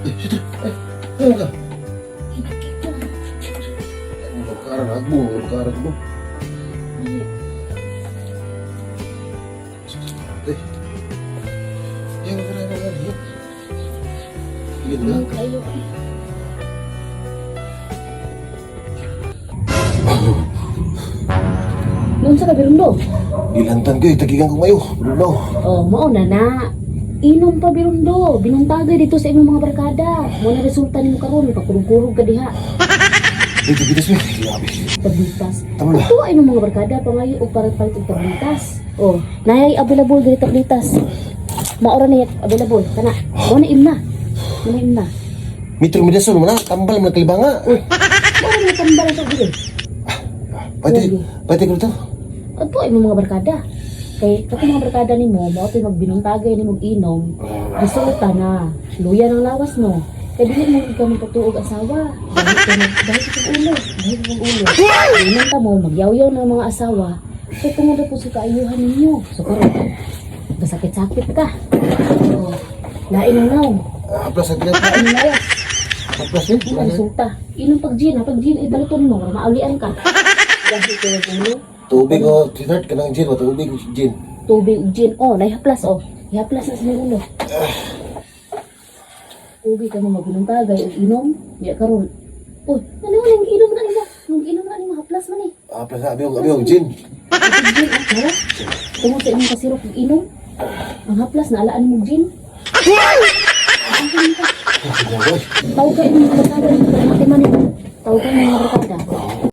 Ano ka? Karang mo, karang mo. Yan ka na naman. Yan na. Kayo. Noon sa kabirundo. Dilantan ko, tagigan ko ngayon. Bruno. Oh, mauna na. Inom pa birundo. Binuntagay dito sa imong mga barkada. Muna resulta nimo karon pagkurog-kurog ka diha. Dito, bitas mo. Grabe. Tablitas. Tama na. Ito ay imong mga barkada pangayo og palit-palit og tablitas. Oh, nayay available diri tablitas. Maora na available kana. Mo na imna. Mo na imna. Mitro midason mo na. Tambal mo na kalibanga. Maora na tambal sa diri. Pati ko ito. Ito ay imong mga barkada. Kay katong mga barkada nimo, mao tay magbinuntagay nimo inom. Resulta na luya ng lawas no. Kaya dili mo ikaw magpatuog asawa. Dahil sa ulo. Dahil sa ulo. Inan ka mo, magyaw-yaw ng mga asawa. Kaya tungod na po sa kaayuhan ninyo. So karon, gasakit-sakit ka. So, lain ang naw. Plus ang pinag- Lain ang lawas. Plus yun. Ang resulta. Inom pag-gin ha. Pag-gin, ibaliton mo. Maaulian ka. Dahil sa ulo. Tubig o, tinart ka ng gin o, tubig o gin. Tubig, gin. Oh, nahihaplas oh. Ihaplas na sa ulo. Tubig ka mo magbinungtagay o inom. Diya karon. Uy, ano yung inom na nimo? Yung inom na nimo, haplas man eh. Plus abiyong gin. Ang gin, ah, hala? Tungod sa imong kasirok ng inom. Ang haplas, naalaan mo gin. Ang gin ka. Tawag ka imong barkada. Mati man ito. Tawag ka imong barkada.